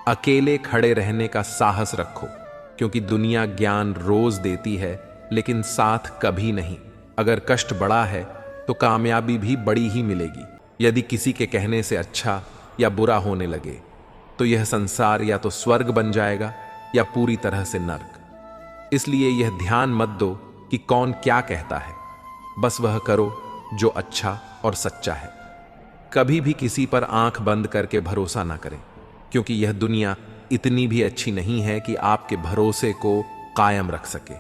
अकेले खड़े रहने का साहस रखो, क्योंकि दुनिया ज्ञान रोज देती है लेकिन साथ कभी नहीं। अगर कष्ट बड़ा है तो कामयाबी भी बड़ी ही मिलेगी। यदि किसी के कहने से अच्छा या बुरा होने लगे तो यह संसार या तो स्वर्ग बन जाएगा या पूरी तरह से नर्क। इसलिए यह ध्यान मत दो कि कौन क्या कहता है, बस वह करो जो अच्छा और सच्चा है। कभी भी किसी पर आंख बंद करके भरोसा ना करें, क्योंकि यह दुनिया इतनी भी अच्छी नहीं है कि आपके भरोसे को कायम रख सके।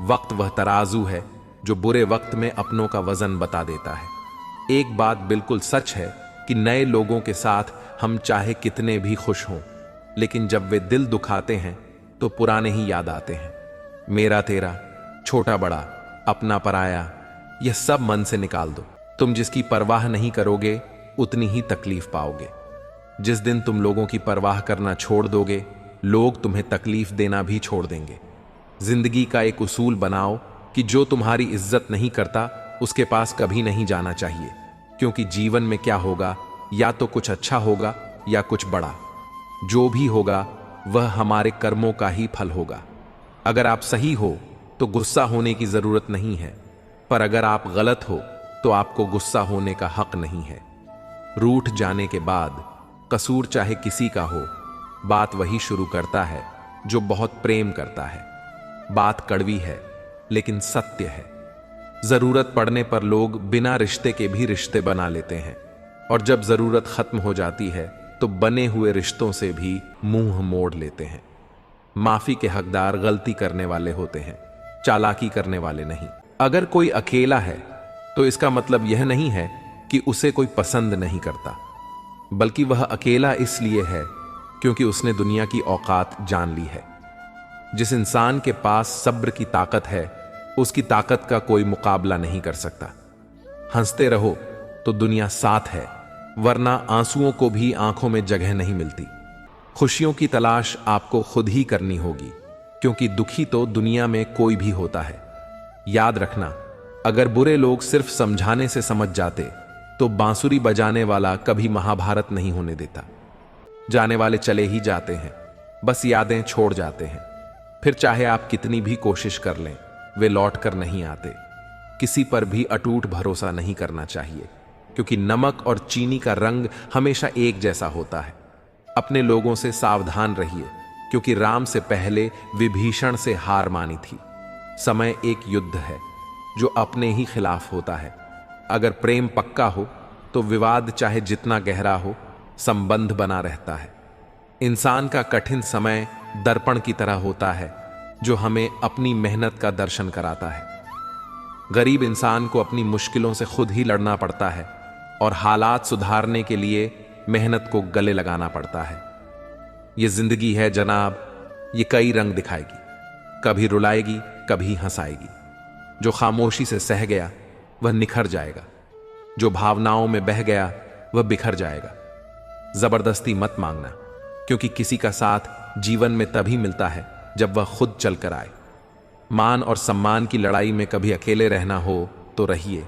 वक्त वह तराजू है जो बुरे वक्त में अपनों का वजन बता देता है। एक बात बिल्कुल सच है कि नए लोगों के साथ हम चाहे कितने भी खुश हों, लेकिन जब वे दिल दुखाते हैं तो पुराने ही याद आते हैं। मेरा तेरा, छोटा बड़ा, अपना पराया, यह सब मन से निकाल दो। तुम जिसकी परवाह नहीं करोगे उतनी ही तकलीफ पाओगे। जिस दिन तुम लोगों की परवाह करना छोड़ दोगे, लोग तुम्हें तकलीफ देना भी छोड़ देंगे। जिंदगी का एक उसूल बनाओ कि जो तुम्हारी इज्जत नहीं करता उसके पास कभी नहीं जाना चाहिए, क्योंकि जीवन में क्या होगा, या तो कुछ अच्छा होगा या कुछ बड़ा। जो भी होगा वह हमारे कर्मों का ही फल होगा। अगर आप सही हो तो गुस्सा होने की जरूरत नहीं है, पर अगर आप गलत हो तो आपको गुस्सा होने का हक नहीं है। रूठ जाने के बाद कसूर चाहे किसी का हो, बात वही शुरू करता है जो बहुत प्रेम करता है। बात कड़वी है लेकिन सत्य है। जरूरत पड़ने पर लोग बिना रिश्ते के भी रिश्ते बना लेते हैं, और जब जरूरत खत्म हो जाती है तो बने हुए रिश्तों से भी मुंह मोड़ लेते हैं। माफी के हकदार गलती करने वाले होते हैं, चालाकी करने वाले नहीं। अगर कोई अकेला है तो इसका मतलब यह नहीं है कि उसे कोई पसंद नहीं करता, बल्कि वह अकेला इसलिए है क्योंकि उसने दुनिया की औकात जान ली है। जिस इंसान के पास सब्र की ताकत है, उसकी ताकत का कोई मुकाबला नहीं कर सकता। हंसते रहो तो दुनिया साथ है, वरना आंसुओं को भी आंखों में जगह नहीं मिलती। खुशियों की तलाश आपको खुद ही करनी होगी, क्योंकि दुखी तो दुनिया में कोई भी होता है। याद रखना, अगर बुरे लोग सिर्फ समझाने से समझ जाते तो बांसुरी बजाने वाला कभी महाभारत नहीं होने देता। जाने वाले चले ही जाते हैं, बस यादें छोड़ जाते हैं। फिर चाहे आप कितनी भी कोशिश कर लें, वे लौट कर नहीं आते। किसी पर भी अटूट भरोसा नहीं करना चाहिए, क्योंकि नमक और चीनी का रंग हमेशा एक जैसा होता है। अपने लोगों से सावधान रहिए, क्योंकि राम से पहले विभीषण से हार मानी थी। समय एक युद्ध है जो अपने ही खिलाफ होता है। अगर प्रेम पक्का हो तो विवाद चाहे जितना गहरा हो, संबंध बना रहता है। इंसान का कठिन समय दर्पण की तरह होता है जो हमें अपनी मेहनत का दर्शन कराता है। गरीब इंसान को अपनी मुश्किलों से खुद ही लड़ना पड़ता है, और हालात सुधारने के लिए मेहनत को गले लगाना पड़ता है। ये जिंदगी है जनाब, ये कई रंग दिखाएगी, कभी रुलाएगी, कभी हंसाएगी। जो खामोशी से सह गया वह निखर जाएगा, जो भावनाओं में बह गया वह बिखर जाएगा। जबरदस्ती मत मांगना, क्योंकि किसी का साथ जीवन में तभी मिलता है जब वह खुद चल कर आए। मान और सम्मान की लड़ाई में कभी अकेले रहना हो तो रहिए,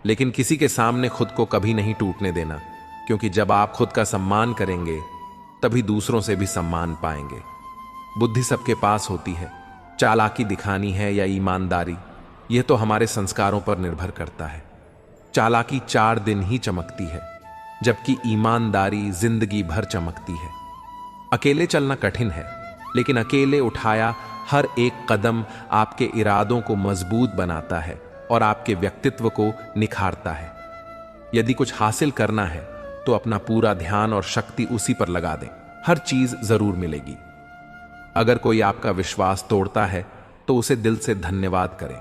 लेकिन किसी के सामने खुद को कभी नहीं टूटने देना, क्योंकि जब आप खुद का सम्मान करेंगे तभी दूसरों से भी सम्मान पाएंगे। बुद्धि सबके पास होती है, चालाकी दिखानी है या ईमानदारी, यह तो हमारे संस्कारों पर निर्भर करता है। चालाकी 4 दिन ही चमकती है, जबकि ईमानदारी जिंदगी भर चमकती है। अकेले चलना कठिन है, लेकिन अकेले उठाया हर एक कदम आपके इरादों को मजबूत बनाता है और आपके व्यक्तित्व को निखारता है। यदि कुछ हासिल करना है तो अपना पूरा ध्यान और शक्ति उसी पर लगा दें, हर चीज जरूर मिलेगी। अगर कोई आपका विश्वास तोड़ता है तो उसे दिल से धन्यवाद करें,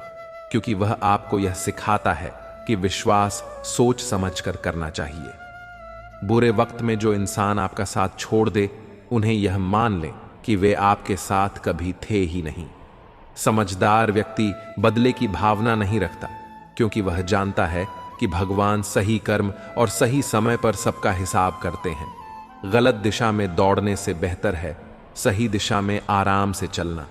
क्योंकि वह आपको यह सिखाता है कि विश्वास सोच समझकर करना चाहिए। बुरे वक्त में जो इंसान आपका साथ छोड़ दे, उन्हें यह मान लें कि वे आपके साथ कभी थे ही नहीं। समझदार व्यक्ति बदले की भावना नहीं रखता, क्योंकि वह जानता है कि भगवान सही कर्म और सही समय पर सबका हिसाब करते हैं। गलत दिशा में दौड़ने से बेहतर है सही दिशा में आराम से चलना।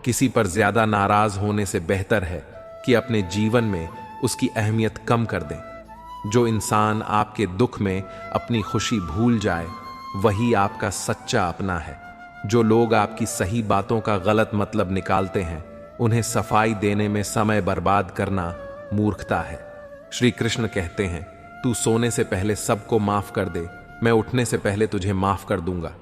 किसी पर ज्यादा नाराज होने से बेहतर है कि अपने जीवन में उसकी अहमियत कम कर दें। जो इंसान आपके दुख में अपनी खुशी भूल जाए, वही आपका सच्चा अपना है। जो लोग आपकी सही बातों का गलत मतलब निकालते हैं, उन्हें सफाई देने में समय बर्बाद करना मूर्खता है। श्री कृष्ण कहते हैं, तू सोने से पहले सबको माफ कर दे, मैं उठने से पहले तुझे माफ कर दूंगा।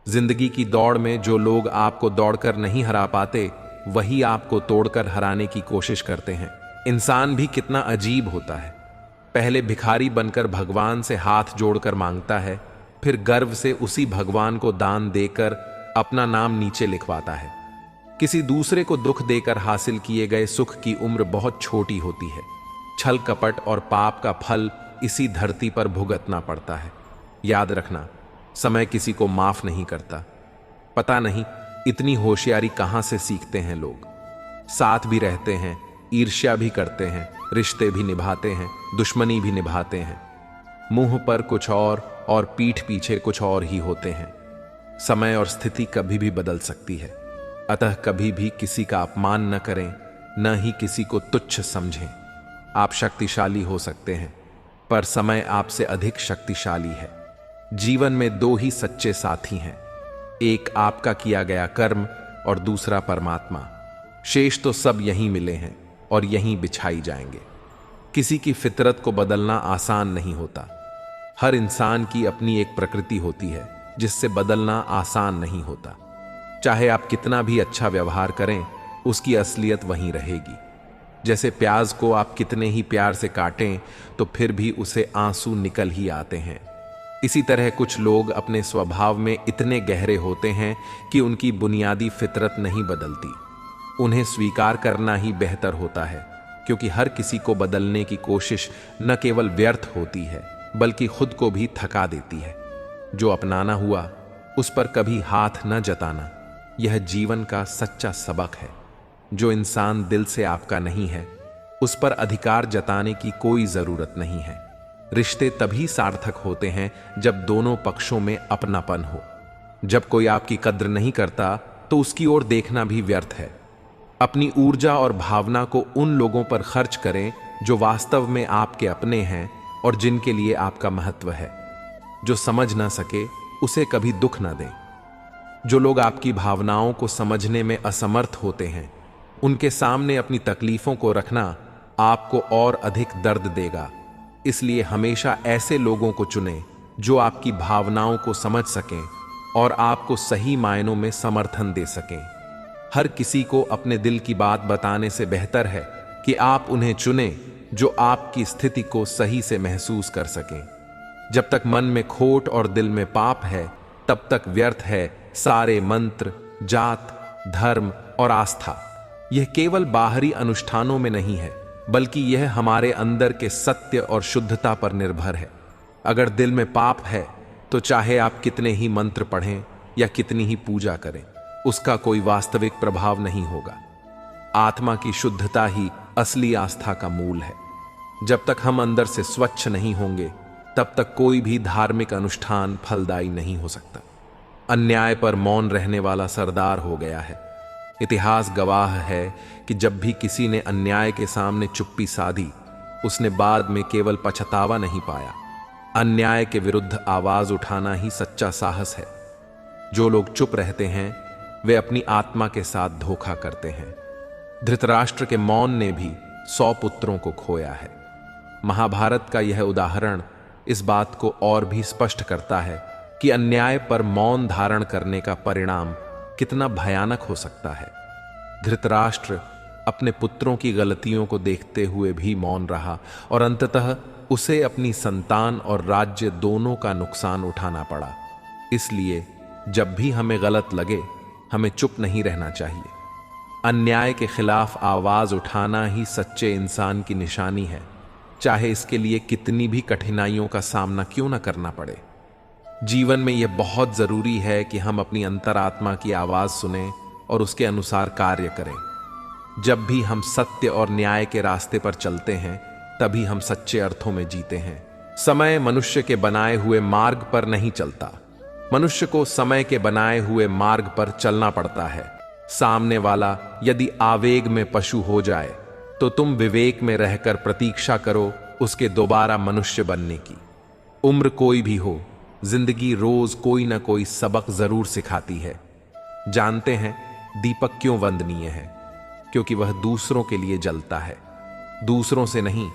जिंदगी की दौड़ में जो लोग आपको दौड़कर नहीं हरा पाते, वही आपको तोड़कर हराने की कोशिश करते हैं। इंसान भी कितना अजीब होता है। पहले भिखारी बनकर भगवान से हाथ जोड़कर मांगता है, फिर गर्व से उसी भगवान को दान देकर अपना नाम नीचे लिखवाता है। किसी दूसरे को दुख देकर हासिल किए गए सुख की उम्र बहुत छोटी होती है। छल कपट और पाप का फल इसी धरती पर भुगतना पड़ता है। याद रखना, समय किसी को माफ नहीं करता। पता नहीं इतनी होशियारी कहां से सीखते हैं लोग। साथ भी रहते हैं, ईर्ष्या भी करते हैं, रिश्ते भी निभाते हैं, दुश्मनी भी निभाते हैं। मुंह पर कुछ और पीठ पीछे कुछ और ही होते हैं। समय और स्थिति कभी भी बदल सकती है, अतः कभी भी किसी का अपमान न करें, न ही किसी को तुच्छ समझें। आप शक्तिशाली हो सकते हैं, पर समय आपसे अधिक शक्तिशाली है। जीवन में दो ही सच्चे साथी हैं, एक आपका किया गया कर्म और दूसरा परमात्मा। शेष तो सब यहीं मिले हैं और यहीं बिछाई जाएंगे। किसी की फितरत को बदलना आसान नहीं होता। हर इंसान की अपनी एक प्रकृति होती है जिससे बदलना आसान नहीं होता। चाहे आप कितना भी अच्छा व्यवहार करें, उसकी असलियत वहीं रहेगी। जैसे प्याज को आप कितने ही प्यार से काटें तो फिर भी उसे आंसू निकल ही आते हैं। इसी तरह कुछ लोग अपने स्वभाव में इतने गहरे होते हैं कि उनकी बुनियादी फितरत नहीं बदलती। उन्हें स्वीकार करना ही बेहतर होता है, क्योंकि हर किसी को बदलने की कोशिश न केवल व्यर्थ होती है बल्कि खुद को भी थका देती है। जो अपनाना हुआ उस पर कभी हाथ न जताना, यह जीवन का सच्चा सबक है। जो इंसान दिल से आपका नहीं है, उस पर अधिकार जताने की कोई जरूरत नहीं है। रिश्ते तभी सार्थक होते हैं जब दोनों पक्षों में अपनापन हो। जब कोई आपकी कद्र नहीं करता तो उसकी ओर देखना भी व्यर्थ है। अपनी ऊर्जा और भावना को उन लोगों पर खर्च करें जो वास्तव में आपके अपने हैं और जिनके लिए आपका महत्व है। जो समझ ना सके उसे कभी दुख ना दें। जो लोग आपकी भावनाओं को समझने में असमर्थ होते हैं, उनके सामने अपनी तकलीफों को रखना आपको और अधिक दर्द देगा। इसलिए हमेशा ऐसे लोगों को चुनें जो आपकी भावनाओं को समझ सकें और आपको सही मायनों में समर्थन दे सकें। हर किसी को अपने दिल की बात बताने से बेहतर है कि आप उन्हें चुनें जो आपकी स्थिति को सही से महसूस कर सकें। जब तक मन में खोट और दिल में पाप है, तब तक व्यर्थ है सारे मंत्र, जात, धर्म और आस्था। यह केवल बाहरी अनुष्ठानों में नहीं है, बल्कि यह हमारे अंदर के सत्य और शुद्धता पर निर्भर है। अगर दिल में पाप है तो चाहे आप कितने ही मंत्र पढ़ें या कितनी ही पूजा करें, उसका कोई वास्तविक प्रभाव नहीं होगा। आत्मा की शुद्धता ही असली आस्था का मूल है। जब तक हम अंदर से स्वच्छ नहीं होंगे, तब तक कोई भी धार्मिक अनुष्ठान फलदायी नहीं हो सकता। अन्याय पर मौन रहने वाला सरदार हो गया है। इतिहास गवाह है कि जब भी किसी ने अन्याय के सामने चुप्पी साधी, उसने बाद में केवल पछतावा नहीं पाया। अन्याय के विरुद्ध आवाज उठाना ही सच्चा साहस है। जो लोग चुप रहते हैं, वे अपनी आत्मा के साथ धोखा करते हैं। धृतराष्ट्र के मौन ने भी 100 पुत्रों को खोया है। महाभारत का यह उदाहरण इस बात को और भी स्पष्ट करता है कि अन्याय पर मौन धारण करने का परिणाम कितना भयानक हो सकता है। धृतराष्ट्र अपने पुत्रों की गलतियों को देखते हुए भी मौन रहा और अंततः उसे अपनी संतान और राज्य दोनों का नुकसान उठाना पड़ा। इसलिए जब भी हमें गलत लगे, हमें चुप नहीं रहना चाहिए। अन्याय के खिलाफ आवाज उठाना ही सच्चे इंसान की निशानी है, चाहे इसके लिए कितनी भी कठिनाइयों का सामना क्यों न करना पड़े। जीवन में यह बहुत जरूरी है कि हम अपनी अंतरात्मा की आवाज सुनें और उसके अनुसार कार्य करें। जब भी हम सत्य और न्याय के रास्ते पर चलते हैं, तभी हम सच्चे अर्थों में जीते हैं। समय मनुष्य के बनाए हुए मार्ग पर नहीं चलता, मनुष्य को समय के बनाए हुए मार्ग पर चलना पड़ता है। सामने वाला यदि आवेग में पशु हो जाए, तो तुम विवेक में रहकर प्रतीक्षा करो उसके दोबारा मनुष्य बनने की। उम्र कोई भी हो, जिंदगी रोज कोई ना कोई सबक जरूर सिखाती है। जानते हैं दीपक क्यों वंदनीय है? क्योंकि वह दूसरों के लिए जलता है। दूसरों से नहीं,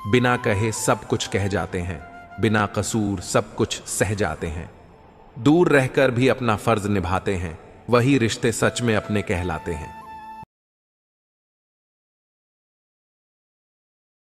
बिना कहे सब कुछ कह जाते हैं, बिना कसूर सब कुछ सह जाते हैं। दूर रहकर भी अपना फर्ज निभाते हैं, वही रिश्ते सच में अपने कहलाते हैं।